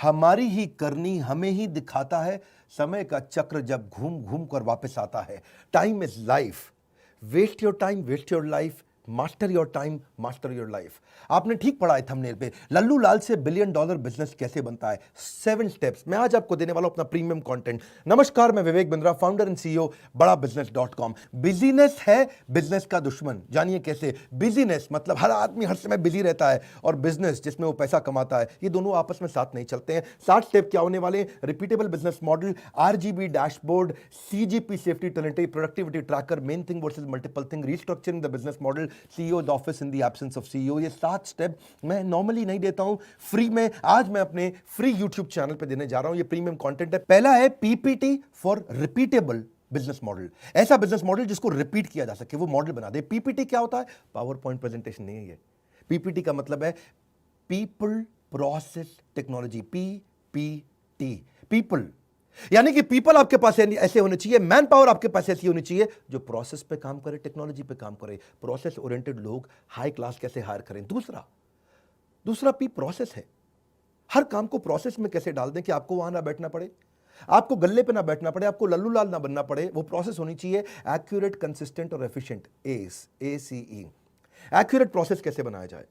हमारी ही करनी हमें ही दिखाता है, समय का चक्र जब घूम घूम कर वापस आता है। Time is life, waste your time, waste your life, master your time, master your life. आपने ठीक पढ़ा है थंबनेल पे, लल्लू लाल से $1 बिलियन बिजनेस कैसे बनता है, 7 स्टेप्स मैं आज आपको देने वाला हूं अपना प्रीमियम कंटेंट। नमस्कार, मैं Vivek Bindra, founder and CEO बड़ा बिजनेस.com। बिजीनेस है बिजनेस का दुश्मन, जानिए कैसे। बिजीनेस मतलब हर आदमी हर समय बिजी रहता है, और बिजनेस जिसमें वो पैसा कमाता है, ये दोनों आपस में साथ नहीं चलते हैं। 60 स्टेप क्या होने वाले? Repeatable business model, RGB dashboard, CGP safety टर्निटी, productivity tracker, main thing versus multiple thing, restructuring the business model, CEO the office in the absence of CEO। ये 7 स्टेप मैं नॉर्मली नहीं देता हूं, फ्री में आज मैं अपने फ्री YouTube चैनल पे देने जा रहा हूं। ये प्रीमियम कंटेंट है। पहला है PPT for repeatable business model, ऐसा बिजनेस मॉडल जिसको रिपीट किया जा सके, वो मॉडल बना दे। PPT क्या होता है? पावर पॉइंट प्रेजेंटेशन नहीं है ये। PPT का मतलब है people process technology, PPT। People यानी कि पीपल आपके पास ऐसे होने चाहिए, मैन पावर आपके पास ऐसी होनी चाहिए जो प्रोसेस पे काम करे, टेक्नोलॉजी पे काम करे। प्रोसेस ओरिएंटेड लोग हाई क्लास कैसे हायर करें। दूसरा P प्रोसेस है। हर काम को प्रोसेस में कैसे डाल दें कि आपको वहां ना बैठना पड़े, आपको गल्ले पे ना बैठना पड़े, आपको लल्लू लाल ना बनना पड़े। वो प्रोसेस होनी चाहिए एक्यूरेट, कंसिस्टेंट और एफिशिएंट। ACE। एक्यूरेट प्रोसेस कैसे बनाया जाए,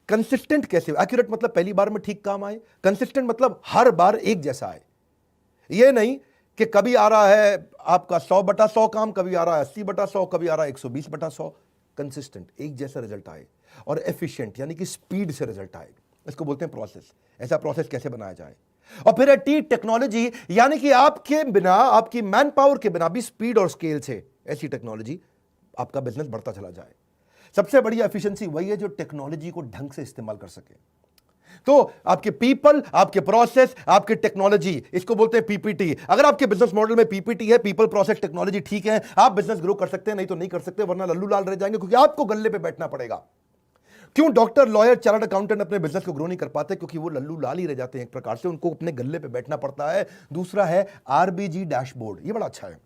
कंसिस्टेंट कैसे। एक्यूरेट मतलब पहली बार में ठीक काम आए, कंसिस्टेंट मतलब हर बार एक जैसा आए। ये नहीं कि कभी आ रहा है आपका 100/100 काम, कभी आ रहा है 80/100, कभी आ रहा है 120/100। कंसिस्टेंट, एक जैसा रिजल्ट आए, और एफिशिएंट यानी कि स्पीड से रिजल्ट आए, इसको बोलते हैं प्रोसेस। ऐसा प्रोसेस कैसे बनाया जाए। और फिर है T टेक्नोलॉजी, यानी कि आपके बिना, आपकी मैन पावर के बिना भी स्पीड और स्केल से ऐसी टेक्नोलॉजी आपका बिजनेस बढ़ता चला जाए। सबसे बड़ी एफिशिएंसी वही है जो टेक्नोलॉजी को ढंग से इस्तेमाल कर सके। तो आपके पीपल, आपके प्रोसेस, आपके टेक्नोलॉजी, इसको बोलते हैं PPT। अगर आपके बिजनेस मॉडल में PPT है, पीपल प्रोसेस टेक्नोलॉजी ठीक है, आप बिजनेस ग्रो कर सकते हैं, नहीं तो नहीं कर सकते, वरना लल्लू लाल रह जाएंगे, क्योंकि आपको गल्ले पे बैठना पड़ेगा। क्यों डॉक्टर, लॉयर, चार्टर्ड अकाउंटेंट अपने बिजनेस को ग्रो नहीं कर पाते? क्योंकि वो लल्लू लाल ही रह जाते हैं एक प्रकार से, उनको अपने गल्ले पे बैठना पड़ता है। दूसरा है RBG डैशबोर्ड, ये बड़ा अच्छा है।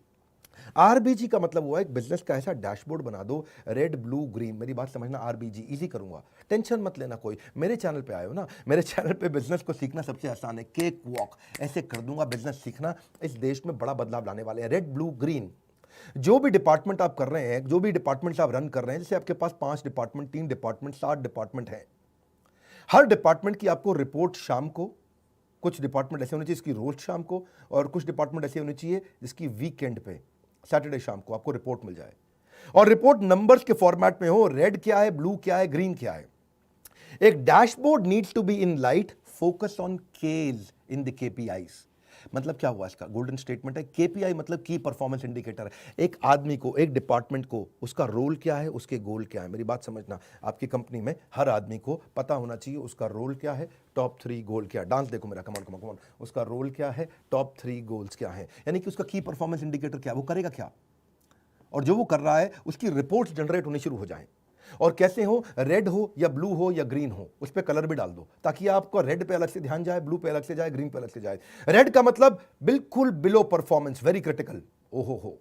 RBG का मतलब हुआ एक बिजनेस का ऐसा डैशबोर्ड बना दो, रेड ब्लू ग्रीन। मेरी बात समझना, RBG इजी करूंगा, टेंशन मत लेना कोई। मेरे चैनल पे आए हो ना, मेरे चैनल पे बिजनेस को सीखना सबसे आसान है, केक वॉक ऐसे कर दूंगा। बिजनेस सीखना, इस देश में बड़ा बदलाव लाने वाले हैं। रेड ब्लू ग्रीन, जो भी डिपार्टमेंट आप कर रहे हैं, जो भी डिपार्टमेंट आप रन कर रहे हैं, जैसे आपके पास 5 डिपार्टमेंट, 3 डिपार्टमेंट, 7 डिपार्टमेंट है, हर डिपार्टमेंट की आपको रिपोर्ट शाम को, कुछ डिपार्टमेंट ऐसे होने चाहिए जिसकी रोज शाम को, और कुछ डिपार्टमेंट ऐसे होने चाहिए जिसकी वीकेंड पे, सैटरडे शाम को आपको रिपोर्ट मिल जाए, और रिपोर्ट नंबर्स के फॉर्मेट में हो। रेड क्या है, ब्लू क्या है, ग्रीन क्या है। एक dashboard needs to be in light, focus on cage in the KPIs। मतलब क्या हुआ इसका? गोल्डन स्टेटमेंट है। KPI मतलब की परफॉर्मेंस इंडिकेटर। एक आदमी को, एक डिपार्टमेंट को, उसका रोल क्या है, उसके गोल क्या है। मेरी बात समझना, आपकी कंपनी में हर आदमी को पता होना चाहिए उसका रोल क्या है, टॉप 3 गोल क्या है। डांस देखो मेरा, कमान कमान कमान। उसका रोल क्या है, टॉप 3 गोल्स क्या है, यानी कि उसका की परफॉर्मेंस इंडिकेटर क्या है, वो करेगा क्या, और जो वो कर रहा है उसकी रिपोर्ट्स जनरेट होनी शुरू हो जाएं। और कैसे हो, रेड हो या ब्लू हो या ग्रीन हो, उस पर कलर भी डाल दो, ताकि आपको रेड पे अलग से ध्यान जाए, ब्लू पे अलग से जाए, ग्रीन पे अलग से जाए। रेड का मतलब बिल्कुल बिलो परफॉर्मेंस, वेरी क्रिटिकल, ओहो हो,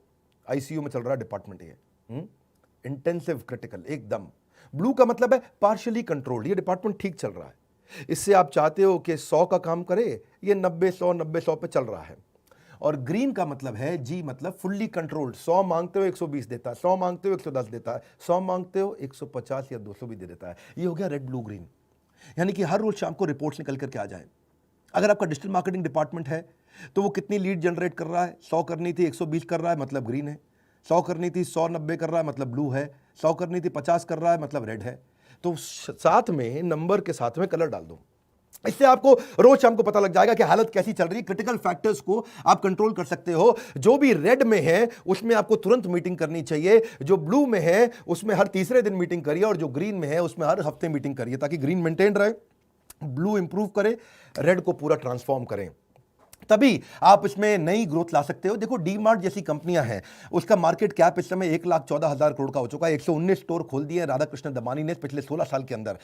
ICU में चल रहा है डिपार्टमेंट ये, इंटेंसिव क्रिटिकल एकदम। ब्लू का मतलब है पार्शियली कंट्रोल्ड, ये डिपार्टमेंट ठीक चल रहा है, इससे आप चाहते हो कि 100 का काम करे, ये 90-100 पे चल रहा है। और ग्रीन का मतलब है, G मतलब फुल्ली कंट्रोल्ड, 100 मांगते हो 120 देता है, 100 मांगते हो 110 देता है, 100 मांगते हो 150 या 200 भी दे देता है। ये हो गया रेड ब्लू ग्रीन, यानी कि हर रोज शाम को रिपोर्ट्स निकल करके आ जाए। अगर आपका डिजिटल मार्केटिंग डिपार्टमेंट है तो वो कितनी लीड जनरेट कर रहा है, 100 करनी थी 120 कर रहा है, मतलब ग्रीन है। 100 करनी थी 190 कर रहा है, मतलब ब्लू है। 100 करनी थी 50 कर रहा है, मतलब रेड है। तो साथ में नंबर के साथ में कलर डाल दो, इससे आपको रोज शाम को पता लग जाएगा कि हालत कैसी चल रही है। क्रिटिकल फैक्टर्स को आप कंट्रोल कर सकते हो। जो भी रेड में है उसमें आपको तुरंत मीटिंग करनी चाहिए, जो ब्लू में है उसमें हर तीसरे दिन मीटिंग करिए, और जो ग्रीन में है उसमें हर हफ्ते मीटिंग करिए, ताकि ग्रीन मेंटेन रहे, ब्लू इंप्रूव करे, रेड को पूरा ट्रांसफॉर्म करें। तभी आप इसमें नई ग्रोथ ला सकते हो। देखो डी मार्ट जैसी कंपनियां हैं, उसका मार्केट कैप इस समय 1,14,000 करोड़ का हो चुका है। 119 स्टोर खोल दिए राधा कृष्ण दमानी ने पिछले 16 साल के अंदर।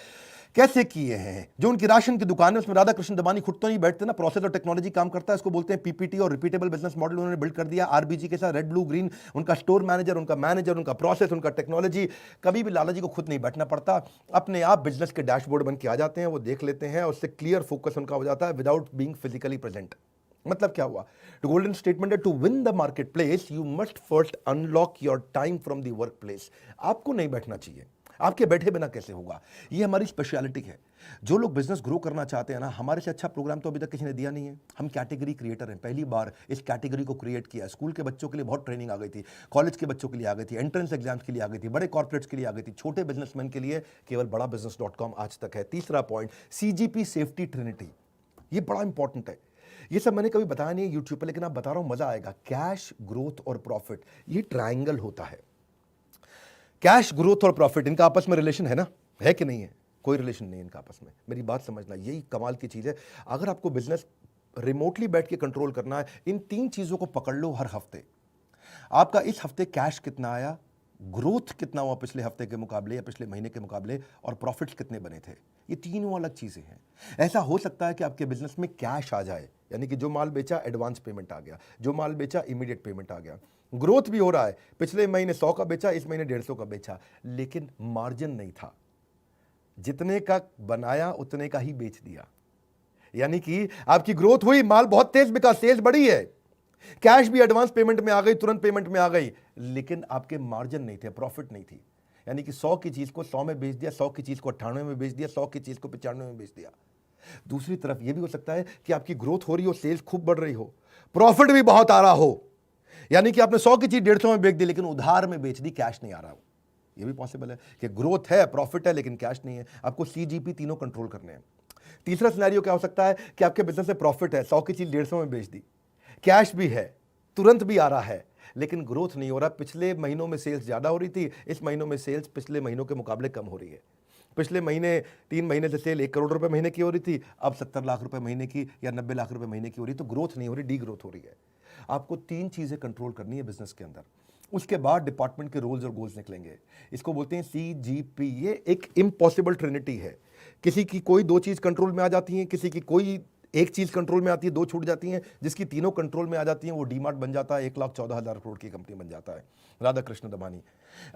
कैसे किए हैं? जो उनकी राशन की दुकान है उसमें राधा कृष्ण दमानी खुद तो नहीं बैठते ना, प्रोसेस और टेक्नोलॉजी काम करता है, इसको बोलते हैं पीपीटी और रिपीटेबल बिजनेस मॉडल उन्होंने बिल्ड कर दिया आरबीजी के साथ। रेड ब्लू ग्रीन उनका स्टोर मैनेजर, उनका मैनेजर, उनका प्रोसेस, उनका टेक्नोलॉजी। कभी भी लाला जी को खुद नहीं बैठना पड़ता, अपने आप बिजनेस के डैशबोर्ड बन के आ जाते हैं, वो देख लेते हैं, उससे क्लियर फोकस उनका हो जाता है विदाउट बीइंग फिजिकली प्रेजेंट। मतलब क्या हुआ? द गोल्डन स्टेटमेंट है to win the market place you must first unlock your time from the work place. आपको नहीं बैठना चाहिए, आपके बैठे बिना कैसे होगा? ये हमारी स्पेशलिटी है। जो लोग बिजनेस ग्रो करना चाहते हैं ना, हमारे से अच्छा प्रोग्राम तो अभी तक किसी ने दिया नहीं है। हम कैटेगरी क्रिएटर हैं, पहली बार इस कैटेगरी को क्रिएट किया। स्कूल के बच्चों के लिए बहुत ट्रेनिंग आ गई थी, कॉलेज के बच्चों के लिए आ गई थी, एंट्रेंस एग्जाम्स के लिए आ गई थी, बड़े कॉर्पोरेट्स के लिए आ गई थी, छोटे बिजनेसमैन के लिए केवल badabusiness.com आज तक है। तीसरा पॉइंट, सीजीपी सेफ्टी ट्रिनिटी, ये बड़ा इंपॉर्टेंट है। ये सब मैंने कभी बताया नहीं है यूट्यूब पे, लेकिन आप बता रहा हूं, मजा आएगा। कैश, ग्रोथ और प्रॉफिट, ये ट्रायंगल होता है। कैश, ग्रोथ और प्रॉफिट, इनका आपस में रिलेशन है ना? है कि नहीं है? कोई रिलेशन नहीं है इनका आपस में। मेरी बात समझना, यही कमाल की चीज है। अगर आपको बिजनेस रिमोटली बैठ के कंट्रोल करना है, इन 3 चीजों को पकड़ लो हर हफ्ते। आपका इस हफ्ते कैश कितना आया, ग्रोथ कितना हुआ पिछले हफ्ते के मुकाबले या पिछले महीने के मुकाबले, और प्रॉफिट्स कितने बने थे। ये तीनों अलग चीजें हैं। ऐसा हो सकता है कि आपके बिजनेस में कैश आ जाए, यानी कि जो माल बेचा एडवांस पेमेंट आ गया, जो माल बेचा इमीडिएट पेमेंट आ गया, ग्रोथ भी हो रहा है, पिछले महीने 100 का बेचा, इस महीने 150 का बेचा, लेकिन मार्जिन नहीं था। जितने का बनाया उतने का ही बेच दिया। यानी कि आपकी ग्रोथ हुई, माल बहुत तेज बिका, सेल्स बढ़ी है, कैश भी एडवांस पेमेंट में आ गई, तुरंत पेमेंट में आ गई, लेकिन आपके मार्जिन नहीं थे, प्रॉफिट नहीं थी। यानी कि 100 की चीज को 100 में बेच दिया, 100 की चीज को 98 में बेच दिया, 100 की चीज को 95 में बेच दिया। दूसरी तरफ यह भी हो सकता है कि आपकी ग्रोथ हो रही हो, सेल्स खूब बढ़ रही हो, प्रॉफिट भी बहुत आ रहा हो, यानी कि आपने 100 की चीज 150 में बेच दी, लेकिन उधार में बेच दी, कैश नहीं आ रहा हो। यह भी पॉसिबल है कि ग्रोथ है, प्रॉफिट है, लेकिन कैश नहीं है। आपको सीजीपी तीनों कंट्रोल करने हैं। तीसरा सिनेरियो क्या हो सकता है कि आपके बिजनेस में प्रॉफिट है, 100 की चीज 150 में बेच दी, कैश भी है, तुरंत भी आ रहा है, लेकिन ग्रोथ नहीं हो रहा। पिछले महीनों में सेल्स ज्यादा हो रही थी, इस महीनों में सेल्स पिछले महीनों के मुकाबले कम हो रही है। पिछले महीने 3 महीने से सेल 1 करोड़ रुपए महीने की हो रही थी, अब 70 लाख रुपए महीने की या 90 लाख रुपए महीने की हो रही, तो ग्रोथ नहीं हो रही, डी ग्रोथ हो रही है। आपको 3 चीजें कंट्रोल करनी है बिजनेस के अंदर। उसके बाद डिपार्टमेंट के रोल्स और गोल्स निकलेंगे। इसको बोलते हैं सीजीपी। ये एक इम्पॉसिबल ट्रिनिटी है। किसी की कोई 2 चीज कंट्रोल में आ जाती है, किसी की कोई 1 चीज कंट्रोल में आती है, 2 छूट जाती हैं, जिसकी तीनों कंट्रोल में आ जाती हैं वो डीमार्ट बन जाता है, 1,14,000 करोड़ की कंपनी बन जाता है, राधा कृष्ण दमानी।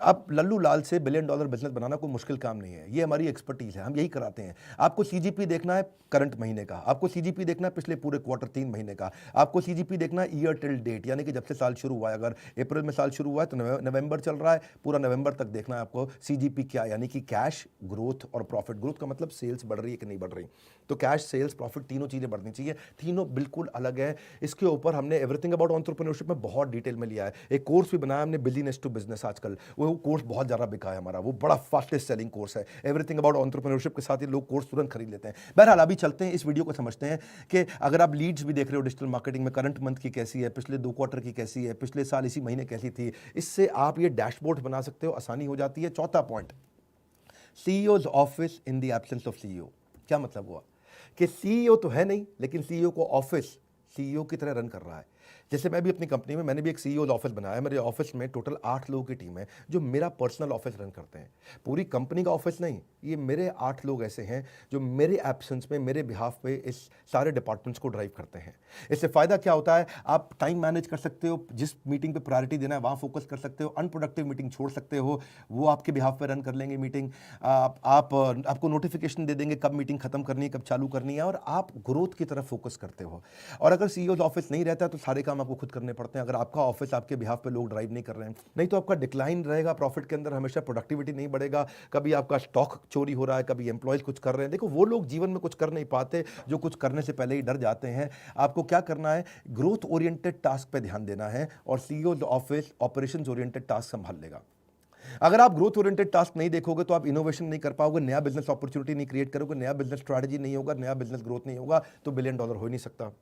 अब लल्लू लाल से $1 बिलियन बिजनेस बनाना कोई मुश्किल काम नहीं है, ये हमारी एक्सपर्टीज है, हम यही कराते हैं। आपको सीजीपी देखना है करंट महीने का, आपको सीजीपी देखना है पिछले पूरे क्वार्टर 3 महीने का, आपको सीजीपी देखना है ईयर टिल डेट, यानी कि जब से साल शुरू हुआ है। अगर अप्रैल में साल शुरू हुआ है तो नवंबर चल रहा है, पूरा नवंबर तक देखना है आपको सीजीपी क्या, यानी कि कैश, ग्रोथ और प्रॉफिट। ग्रोथ का मतलब सेल्स बढ़ रही है कि नहीं बढ़ रही, तो कैश, सेल्स, प्रॉफिट तीनों चीजें बढ़नी चाहिए। तीनों बिल्कुल अलग है। इसके ऊपर हमने एवरीथिंग अबाउट एंटरप्रेन्योरशिप में बहुत डिटेल में लिया है। एक कोर्स भी बनाया हमने, बिजनेस टू बिजनेस, आजकल वो कोर्स बहुत ज़्यादा बिका है हमारा, वो बड़ा फास्टेस्ट सेलिंग कोर्स है। एवरीथिंग अबाउट एंटरप्रेन्योरशिप के साथ ही लोग कोर्स तुरंत खरीद लेते हैं। बहरहाल अभी चलते हैं, इस वीडियो को समझते हैं कि अगर आप लीड्स भी देख रहे हो डिजिटल मार्केटिंग में, करंट मंथ की कैसी है, पिछले 2 क्वार्टर की कैसी है, पिछले साल इसी महीने कैसी थी, इससे आप ये डैशबोर्ड बना सकते हो, आसानी हो जाती है। चौथा point, CEOs office in the absence of CEO. क्या मतलब हुआ कि सीईओ तो है नहीं, लेकिन सीईओ को ऑफिस सीईओ की तरह रन कर रहा है। जैसे मैं भी अपनी कंपनी में, मैंने भी एक सीईओ ऑफिस बनाया है। मेरे ऑफिस में टोटल 8 लोगों की टीम है जो मेरा पर्सनल ऑफिस रन करते हैं। पूरी कंपनी का ऑफिस नहीं, ये मेरे 8 लोग ऐसे हैं जो मेरे एब्सेंस में, मेरे बिहाफ पे इस सारे डिपार्टमेंट्स को ड्राइव करते हैं। इससे फायदा क्या होता है, आप टाइम मैनेज कर सकते हो, जिस मीटिंग पे प्रायोरिटी देना है वहाँ फोकस कर सकते हो, अनप्रोडक्टिव मीटिंग छोड़ सकते हो, वो आपके बिहाफ पे रन कर लेंगे मीटिंग। आपको नोटिफिकेशन दे देंगे कब मीटिंग खत्म करनी है, कब चालू करनी है, और आप ग्रोथ की तरफ फोकस करते हो। और अगर सीईओ ऑफिस नहीं रहता तो सारे काम आपको खुद करने पड़ते हैं। अगर आपका ऑफिस आपके बिहाफ पे लोग ड्राइव नहीं कर रहे हैं, नहीं तो आपका डिक्लाइन रहेगा प्रॉफिट के अंदर, हमेशा प्रोडक्टिविटी नहीं बढ़ेगा, कभी आपका स्टॉक चोरी हो रहा है, कभी एम्प्लॉयज कुछ कर रहे हैं। देखो वो लोग जीवन में कुछ कर नहीं पाते जो कुछ करने से पहले ही डर जाते हैं। आपको क्या करना है, ग्रोथ ओरिएंटेड टास्क पे ध्यान देना है, और CEO office operations oriented task संभाल लेगा। अगर आप ग्रोथ ओरिएंटेड टास्क नहीं देखोगे तो आप इनोवेशन नहीं कर पाओगे, नया बिजनेस अपॉर्चुनिटी नहीं क्रिएट करोगे, नया बिजनेस स्ट्रैटेजी नहीं होगा, नया बिजनेस ग्रोथ नहीं होगा, तो $1 बिलियन हो ही नहीं सकता।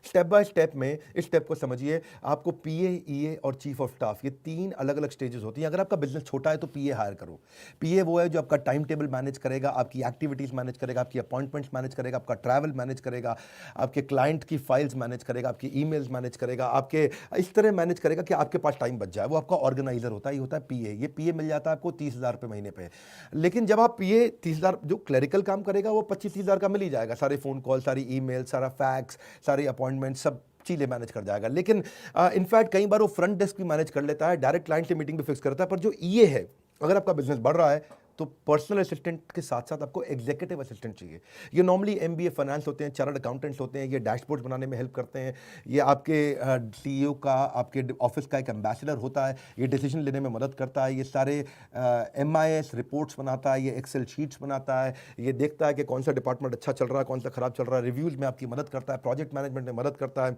स्टेप बाय स्टेप में इस स्टेप को समझिए। आपको पीए, ईए और चीफ ऑफ स्टाफ, ये 3 अलग-अलग स्टेजेस होती हैं। अगर आपका बिज़नेस छोटा है तो पीए हायर करो। पीए वो है जो आपका टाइम टेबल मैनेज करेगा, आपकी एक्टिविटीज़ मैनेज करेगा, आपकी अपॉइंटमेंट्स मैनेज करेगा, आपका ट्रैवल मैनेज करेगा, आपके क्लाइंट की फाइल्स मैनेज करेगा, आपकी ईमेल्स मैनेज करेगा, आपके इस तरह मैनेज करेगा कि आपके पास टाइम बच जाए। वो आपका ऑर्गेनाइजर होता है, ये होता है पीए। ये पीए मिल जाता है आपको 30,000 रुपये महीने पे। लेकिन जब आप पीए 30,000, जो क्लरिकल काम करेगा वो 25-30,000 का मिल ही जाएगा। सारे फ़ोन कॉल, सारी ईमेल, सारा फैक्स, सारी अपॉइंटमेंट, सब चीज़ें मैनेज कर जाएगा। लेकिन इनफैक्ट कई बार वो फ्रंट डेस्क भी मैनेज कर लेता है, डायरेक्ट क्लाइंट से मीटिंग भी फिक्स करता है। पर जो ईए है, अगर आपका बिजनेस बढ़ रहा है तो पर्सनल असिस्टेंट के साथ साथ आपको एग्जीक्यूटिव असिस्टेंट चाहिए। ये नॉर्मली एमबीए फाइनेंस होते हैं, चार्टर्ड अकाउंटेंट्स होते हैं, ये डैशबोर्ड बनाने में हेल्प करते हैं, ये आपके सीईओ का, आपके ऑफिस का एक एम्बेसडर होता है, ये डिसीजन लेने में मदद करता है, ये सारे एमआईएस रिपोर्ट्स बनाता है, ये एक्सेल शीट्स बनाता है, ये देखता है कि कौन सा डिपार्टमेंट अच्छा चल रहा है, कौन सा खराब चल रहा है, रिव्यूज़ में आपकी मदद करता है, प्रोजेक्ट मैनेजमेंट में मदद करता है।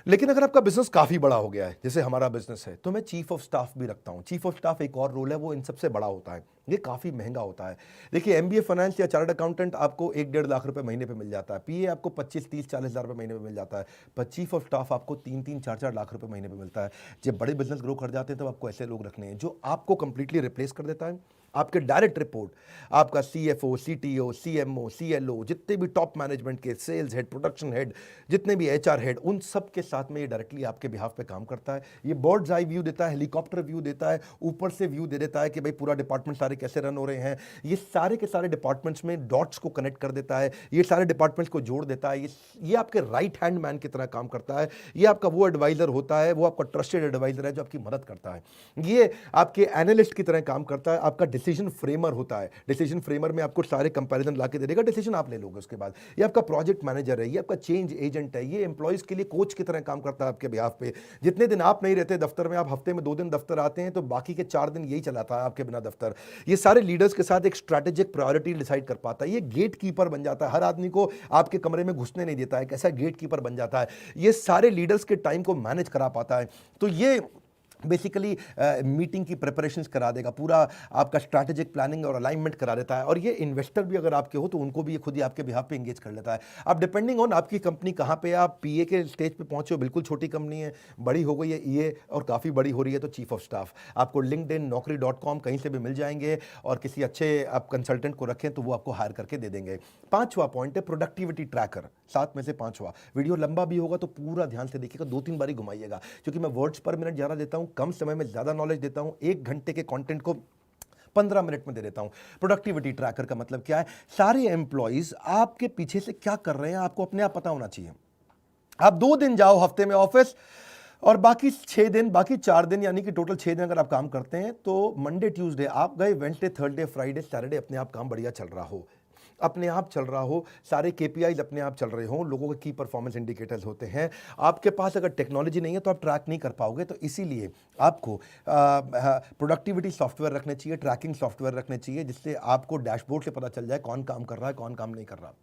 लेकिन अगर आपका बिजनेस काफ़ी बड़ा हो गया है, जैसे हमारा बिजनेस है, तो मैं चीफ ऑफ स्टाफ भी रखता हूँ। चीफ ऑफ स्टाफ एक और रोल है, वो इन सबसे बड़ा होता है, ये काफ़ी महंगा होता है। देखिए एमबीए फाइनेंस या चार्टर्ड अकाउंटेंट आपको 1-1.5 लाख रुपए महीने पे मिल जाता है, पीए आपको 25-30-40 हज़ार रुपये महीने पे मिल जाता है, पर चीफ ऑफ स्टाफ आपको 3-3, 4-4 लाख रुपए महीने पे मिलता है। जब बड़े बिजनेस ग्रो कर जाते हैं तब आपको ऐसे लोग रखने हैं जो आपको कंप्लीटली रिप्लेस कर देता है। आपके डायरेक्ट रिपोर्ट आपका सीएफओ, सीटीओ, सीएमओ, सीएलओ, जितने भी टॉप मैनेजमेंट के, सेल्स हेड, प्रोडक्शन हेड, जितने भी एचआर हेड, उन सब के साथ में ये डायरेक्टली आपके बिहाफ पे काम करता है। ये बर्ड्स आई व्यू देता है, हेलीकॉप्टर व्यू देता है, ऊपर से व्यू दे देता है कि भाई पूरा डिपार्टमेंट सारे कैसे रन हो रहे हैं। ये सारे के सारे डिपार्टमेंट्स में डॉट्स को कनेक्ट कर देता है, ये सारे डिपार्टमेंट्स को जोड़ देता है। ये आपके राइट हैंड मैन की तरह काम करता है। ये आपका वो एडवाइजर होता है, वो आपका ट्रस्टेड एडवाइजर है जो आपकी मदद करता है। ये आपके एनालिस्ट की तरह काम करता है, आपका डिसीजन फ्रेमर होता है। डिसीजन फ्रेमर में आपको सारे कंपैरिजन ला के दे देगा, डिसीजन आप ले लोगे उसके बाद। ये आपका प्रोजेक्ट मैनेजर है, ये आपका चेंज एजेंट है, ये एम्प्लॉइज के लिए कोच की तरह काम करता है आपके बिहाफ पे। जितने दिन आप नहीं रहते दफ्तर में, आप हफ्ते में 2 दिन दफ्तर आते हैं तो बाकी के 4 दिन यही चलाता है आपके बिना दफ्तर। ये सारे लीडर्स के साथ एक स्ट्रैटेजिक प्रायोरिटी डिसाइड कर पाता है। ये गेट कीपर बन जाता है, हर आदमी को आपके कमरे में घुसने नहीं देता है, कैसा गेट कीपर बन जाता है। ये सारे लीडर्स के टाइम को मैनेज करा पाता है। तो ये बेसिकली मीटिंग की प्रिपरेशंस करा देगा, पूरा आपका स्ट्रैटेजिक प्लानिंग और अलाइनमेंट करा देता है। और ये इन्वेस्टर भी अगर आपके हो तो उनको भी ये खुद ही आपके बिहाफ पे एंगेज कर लेता है। अब डिपेंडिंग ऑन आपकी कंपनी कहाँ पे, आप पीए के स्टेज पे पहुंचे हो, बिल्कुल छोटी कंपनी है, बड़ी हो गई है ईए और काफ़ी बड़ी हो रही है, तो चीफ ऑफ स्टाफ आपको लिंक्डइन, naukri.com कहीं से भी मिल जाएंगे। और किसी अच्छे आप कंसल्टेंट को रखें तो वो आपको हायर करके दे देंगे। 5वां पॉइंट है प्रोडक्टिविटी ट्रैकर, 7 में से 5वां। वीडियो लंबा भी होगा तो पूरा ध्यान से देखिएगा, 2-3 बारी घुमाइएगा, क्योंकि मैं वर्ड्स पर मिनट ज़्यादा देता हूँ, कम समय में ज़्यादा नॉलेज देता हूं। 1 घंटे के कंटेंट को 15 मिनट में दे देता हूं। प्रोडक्टिविटी ट्रैकर का मतलब क्या है? सारे एम्प्लॉइज आपके पीछे से क्या कर रहे हैं आपको अपने आप पता होना चाहिए। आप 2 दिन जाओ हफ्ते में ऑफिस और बाकी 6 दिन, बाकी 4 दिन, यानी कि टोटल 6 दिन अगर आप काम करते हैं तो मंडे ट्यूसडे आप गए, वेडनेसडे, थर्सडे, फ्राइडे, सैटरडे अपने आप काम बढ़िया चल रहा हो, अपने आप चल रहा हो, सारे केपीआईज अपने आप चल रहे हो, लोगों के की परफॉर्मेंस इंडिकेटर्स होते हैं। आपके पास अगर टेक्नोलॉजी नहीं है तो आप ट्रैक नहीं कर पाओगे। तो इसीलिए आपको प्रोडक्टिविटी सॉफ्टवेयर रखने चाहिए, ट्रैकिंग सॉफ्टवेयर रखने चाहिए, जिससे आपको डैशबोर्ड से पता चल जाए कौन काम कर रहा है, कौन काम नहीं कर रहा।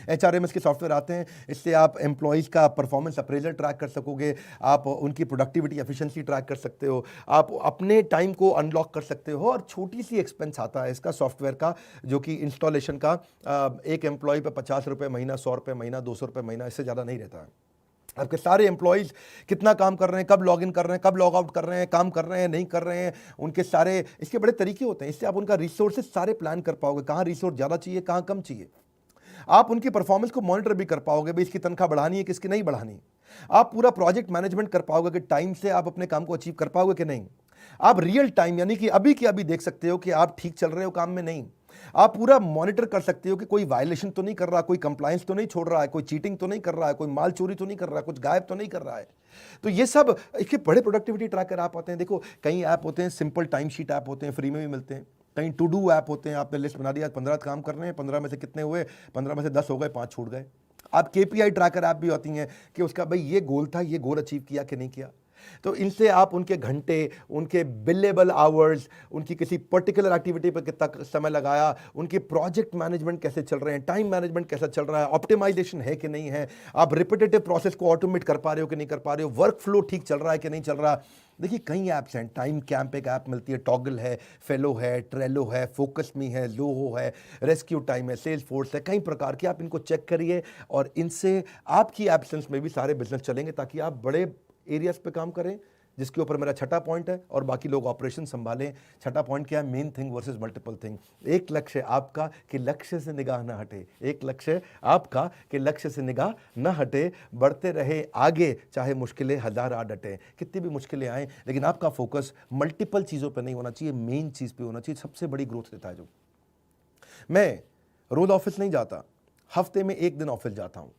एचआरएमएस के सॉफ्टवेयर आते हैं, इससे आप एम्प्लॉइज़ का परफॉर्मेंस अप्रेजल ट्रैक कर सकोगे, आप उनकी प्रोडक्टिविटी एफिशिएंसी ट्रैक कर सकते हो, आप अपने टाइम को अनलॉक कर सकते हो। और छोटी सी एक्सपेंस आता है इसका सॉफ्टवेयर का, जो कि इंस्टॉलेशन का, एक एम्प्लॉय पे 50 रुपये महीना, 100 रुपये महीना, 200 रुपये महीना, इससे ज़्यादा नहीं रहता है। आपके सारे एम्प्लॉइज़ कितना काम कर रहे हैं, कब लॉग इन कर रहे हैं, कब लॉग आउट कर रहे हैं, काम कर रहे हैं, नहीं कर रहे हैं, उनके सारे, इसके बड़े तरीके होते हैं। इससे आप उनका रिसोर्सेज सारे प्लान कर पाओगे, कहाँ रिसोर्स ज़्यादा चाहिए, कहाँ कम चाहिए। आप उनकी परफॉर्मेंस को मॉनिटर भी कर पाओगे, भाई इसकी तनख्वाह बढ़ानी है, किसकी नहीं बढ़ानी। आप पूरा प्रोजेक्ट मैनेजमेंट कर पाओगे कि टाइम से आप अपने काम को अचीव कर पाओगे कि नहीं। आप रियल टाइम, यानी कि अभी की अभी देख सकते हो कि आप ठीक चल रहे हो काम में, नहीं। आप पूरा मॉनिटर कर सकते हो कि कोई वायलेशन तो नहीं कर रहा, कोई कंप्लायंस तो नहीं छोड़ रहा है, कोई चीटिंग तो नहीं कर रहा है, कोई माल चोरी तो नहीं कर रहा है, कुछ गायब तो नहीं कर रहा है। तो ये सब इसके बड़े प्रोडक्टिविटी ट्रैकर आप आते हैं। देखो कई ऐप होते हैं, सिंपल टाइम शीट ऐप होते हैं, फ्री में भी मिलते हैं। कहीं टू डू ऐप होते हैं, आपने लिस्ट बना दिया, 15 काम करने हैं, 15 में से कितने हुए, 15 में से 10 हो गए, 5 छूट गए। आप केपीआई ट्रैकर ऐप भी होती हैं कि उसका भाई ये गोल था, ये गोल अचीव किया कि नहीं किया। तो इनसे आप उनके घंटे, उनके बिलेबल आवर्स, उनकी किसी पर्टिकुलर एक्टिविटी पर कितना समय लगाया, उनके प्रोजेक्ट मैनेजमेंट कैसे चल रहे हैं, टाइम मैनेजमेंट कैसा चल रहा है, ऑप्टिमाइजेशन है कि नहीं है, आप रिपीटेटिव प्रोसेस को ऑटोमेट कर पा रहे हो कि नहीं कर पा रहे हो, वर्क फ्लो ठीक चल रहा है कि नहीं चल रहा। देखिए कई ऐप्स हैं, टाइम कैंप एक ऐप मिलती है, टॉगल है, फेलो है, ट्रेलो है, फोकस मी है, लोहो है, रेस्क्यू टाइम है, सेल्स फोर्स है, कई प्रकार के। आप इनको चेक करिए और इनसे आपकी एब्सेंस में भी सारे बिजनेस चलेंगे, ताकि आप बड़े एरियाज पे काम करें, जिसके ऊपर मेरा छठा पॉइंट है, और बाकी लोग ऑपरेशन संभालें। छठा पॉइंट क्या है? Main thing versus multiple thing. एक लक्ष्य आपका कि लक्ष्य से निगाह ना हटे, एक लक्ष्य आपका कि लक्ष्य से निगाह ना हटे, बढ़ते रहे आगे, चाहे मुश्किलें हजार आ डटे। कितनी भी मुश्किलें आए, लेकिन आपका फोकस मल्टीपल चीज़ों पर नहीं होना चाहिए, मेन चीज़ पे होना चाहिए। सबसे बड़ी ग्रोथ देता है जो। मैं रोज ऑफिस नहीं जाता, हफ्ते में एक दिन ऑफिस जाता हूँ।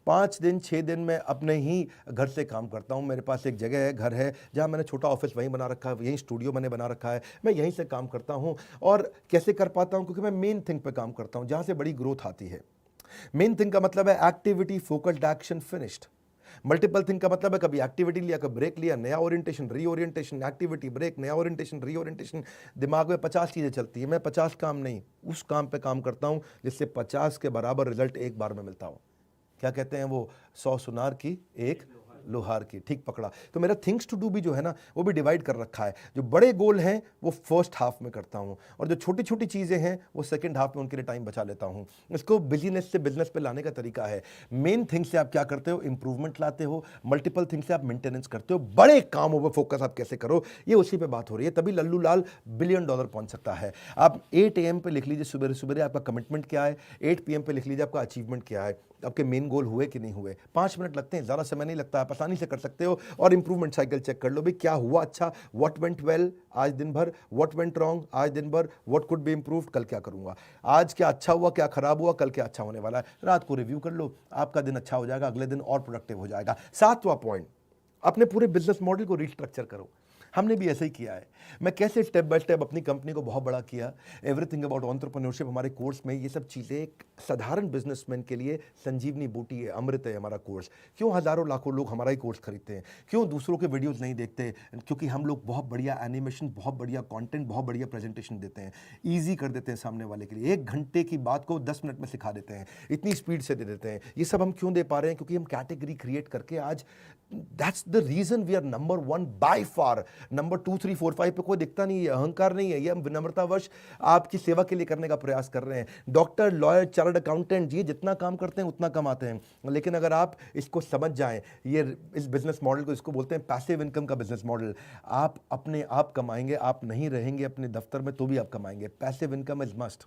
5 दिन 6 दिन मैं अपने ही घर से काम करता हूँ। मेरे पास एक जगह है, घर है, जहाँ मैंने छोटा ऑफिस वहीं बना रखा है, यहीं स्टूडियो मैंने बना रखा है, मैं यहीं से काम करता हूँ। और कैसे कर पाता हूँ? क्योंकि मैं मेन थिंग पे काम करता हूँ, जहाँ से बड़ी ग्रोथ आती है। मेन थिंग का मतलब है activity, focused action, finished. Multiple thing का मतलब है कभी एक्टिविटी लिया, कभी ब्रेक लिया, नया ओरिएंटेशन, रीओरिएंटेशन, एक्टिविटी, ब्रेक, नया ओरिएंटेशन, रीओरिएंटेशन। दिमाग में 50 चीज़ें चलती हैं, मैं 50 काम नहीं, उस काम पे काम करता हूँ जिससे 50 के बराबर रिजल्ट एक बार में मिलता हो। क्या कहते हैं वो, 100 सुनार की एक लोहार की। ठीक पकड़ा। तो मेरा थिंग्स टू डू भी जो है ना, वो भी डिवाइड कर रखा है। जो बड़े गोल हैं वो फर्स्ट हाफ में करता हूँ, और जो छोटी छोटी चीज़ें हैं वो सेकंड हाफ में उनके लिए टाइम बचा लेता हूँ। इसको बिजीनेस से बिजनेस पे लाने का तरीका है। मेन थिंग से आप क्या करते हो? इंप्रूवमेंट लाते हो। मल्टीपल थिंग से आप मेंटेनेंस करते हो। बड़े कामों पर फोकस आप कैसे करो, ये उसी पे बात हो रही है। तभी लल्लू लाल $1 बिलियन पहुंच सकता है। आप 8 AM पे लिख लीजिए, सुबह सुबह आपका कमिटमेंट क्या है। 8 PM पे लिख लीजिए आपका अचीवमेंट क्या है, आपके मेन गोल हुए कि नहीं हुए। 5 मिनट लगते हैं, ज़्यादा समय नहीं लगता, आप आसानी से कर सकते हो। और इंप्रूवमेंट साइकिल चेक कर लो भी, क्या हुआ अच्छा, व्हाट वेंट वेल आज दिन भर, व्हाट वेंट रॉन्ग आज दिन भर, व्हाट कुड बी इंप्रूव्ड कल क्या करूंगा, आज क्या अच्छा हुआ, क्या खराब हुआ, कल क्या अच्छा होने वाला है। रात को रिव्यू कर लो, आपका दिन अच्छा हो जाएगा, अगले दिन और प्रोडक्टिव हो जाएगा। 7वां पॉइंट, अपने पूरे बिजनेस मॉडल को रिस्ट्रक्चर करो। हमने भी ऐसे ही किया है। मैं कैसे स्टेप बाय स्टेप अपनी कंपनी को बहुत बड़ा किया, एवरीथिंग अबाउट एंटरप्रेन्योरशिप हमारे कोर्स में। ये सब चीज़ें एक साधारण बिजनेसमैन के लिए संजीवनी बूटी है, अमृत है हमारा कोर्स। क्यों हज़ारों लाखों लोग हमारा ही कोर्स खरीदते हैं? क्यों दूसरों के वीडियोस नहीं देखते? क्योंकि हम लोग बहुत बढ़िया एनिमेशन, बहुत बढ़िया कंटेंट, बहुत बढ़िया प्रेजेंटेशन देते हैं, ईजी कर देते हैं सामने वाले के लिए। 1 घंटे की बात को 10 मिनट में सिखा देते हैं, इतनी स्पीड से दे देते हैं। ये सब हम क्यों दे पा रहे हैं? क्योंकि हम कैटेगरी क्रिएट करके आज, that's the reason we are number 1 by far. Number 2 3 4 5 पे कोई दिखता नहीं है, अहंकार नहीं है, ये हम विनम्रतावश आपकी सेवा के लिए करने का प्रयास कर रहे हैं। डॉक्टर, लॉयर, चार्टर्ड अकाउंटेंट, ये जितना काम करते हैं उतना कमाते हैं। लेकिन अगर आप इसको समझ जाएं, ये इस बिजनेस मॉडल को, इसको बोलते हैं पैसिव इनकम का बिजनेस मॉडल। आप अपने आप कमाएंगे, आप नहीं रहेंगे अपने दफ्तर में तो भी आप कमाएंगे। Passive income is must,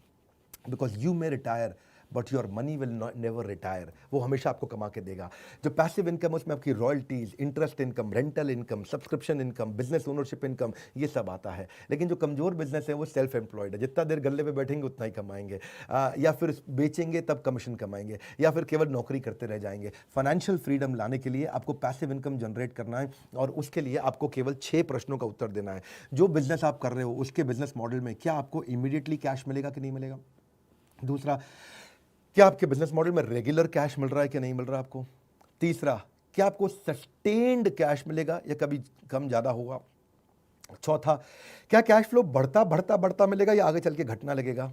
because you may retire but your money will never retire. वो हमेशा आपको कमा के देगा। जो पैसिव इनकम, उसमें आपकी royalties, interest income, rental income, subscription income, business ownership income, ये सब आता है। लेकिन जो कमजोर बिजनेस है वो सेल्फ एम्प्लॉयड है। जितना देर गल्ले पे बैठेंगे उतना ही कमाएंगे, या फिर बेचेंगे तब कमीशन कमाएंगे, या फिर केवल नौकरी करते रह जाएंगे। फाइनेंशियल फ्रीडम लाने के लिए आपको पैसिव इनकम जनरेट करना है, और उसके लिए आपको केवल 6 प्रश्नों का उत्तर देना है। जो बिजनेस आप कर रहे हो उसके बिजनेस मॉडल में क्या आपको इमीडिएटली कैश मिलेगा कि नहीं मिलेगा? दूसरा, क्या आपके बिजनेस मॉडल में रेगुलर कैश मिल रहा है कि नहीं मिल रहा आपको? तीसरा, क्या आपको सस्टेन्ड कैश मिलेगा या कभी कम ज़्यादा होगा? चौथा, क्या कैश फ्लो बढ़ता बढ़ता बढ़ता मिलेगा या आगे चल के घटना लगेगा?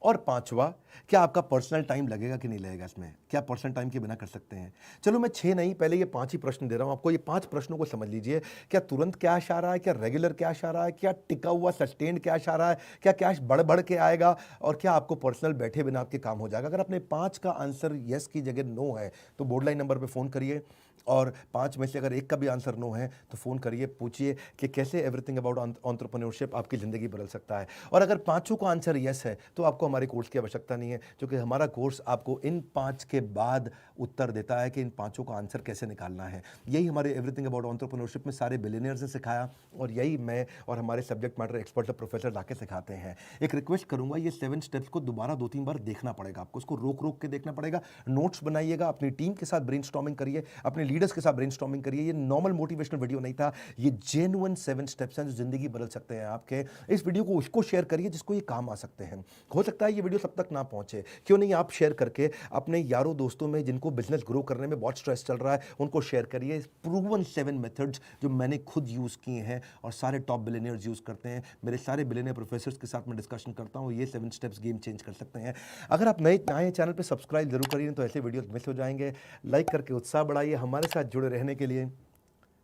और पांचवा, क्या आपका पर्सनल टाइम लगेगा कि नहीं लगेगा इसमें? क्या पर्सनल टाइम के बिना कर सकते हैं? चलो मैं 6 नहीं, पहले ये 5 ही प्रश्न दे रहा हूं आपको। ये 5 प्रश्नों को समझ लीजिए। क्या तुरंत कैश आ रहा है? क्या रेगुलर कैश आ रहा है? क्या टिका हुआ सस्टेन्ड कैश आ रहा है? क्या कैश बढ़ बढ़ के आएगा? और क्या आपको पर्सनल बैठे बिना आपके काम हो जाएगा? अगर अपने 5 का आंसर यस की जगह नो है तो बोर्ड लाइन नंबर पर फ़ोन करिए, और 5 में से अगर एक का भी आंसर नो है तो फ़ोन करिए, पूछिए कि कैसे एवरीथिंग अबाउट एंटरप्रेन्योरशिप आपकी ज़िंदगी बदल सकता है। और अगर 5 का आंसर यस है तो आपको हमारे कोर्स की आवश्यकता नहीं है, क्योंकि हमारा कोर्स आपको इन 5 के बाद उत्तर देता है कि इन 5 का आंसर कैसे निकालना है। यही हमारे एवरीथिंग अबाउट एंटरप्रेन्योरशिप में सारे बिलियनियर्स ने सिखाया, और यही मैं और हमारे सब्जेक्ट मैटर एक्सपर्ट प्रोफेसर लाके सिखाते हैं। एक रिक्वेस्ट करूंगा, ये 7 स्टेप्स को दोबारा 2-3 बार देखना पड़ेगा आपको, उसको रोक रोक के देखना पड़ेगा। नोट्स बनाइएगा, अपनी टीम के साथ ब्रेनस्टॉर्मिंग करिए, अपने लीडर्स के साथ ब्रेनस्टॉर्मिंग करिए। ये नॉर्मल मोटिवेशनल वीडियो नहीं था, ये जेन्युइन 7 स्टेप्स हैं जो जिंदगी बदल सकते हैं आपके। इस वीडियो को उसको शेयर करिए जिसको ये काम आ सकते हैं। हो सकता है ये वीडियो सब तक ना पहुंचे, क्यों नहीं आप शेयर करके अपने यारों दोस्तों में जिनको जिनको बिजनेस ग्रो करने में बहुत स्ट्रेस चल रहा है, उनको शेयर करिए प्रूवन 7 मेथड्स जो मैंने खुद यूज़ किए हैं और सारे टॉप बिलियनियर्स यूज़ करते हैं। मेरे सारे बिलियनियर प्रोफेसर्स के साथ मैं डिस्कशन करता हूँ, ये 7 स्टेप्स गेम चेंज कर सकते हैं। अगर आप नए आए चैनल पे सब्सक्राइब जरूर करिए, तो ऐसे वीडियोस मिस हो जाएंगे। लाइक करके उत्साह बढ़ाइए हमारे साथ जुड़े रहने के लिए,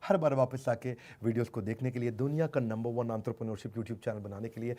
हर बार वापस आके वीडियोस को देखने के लिए, दुनिया का नंबर 1 एंटरप्रेन्योरशिप यूट्यूब चैनल बनाने के लिए।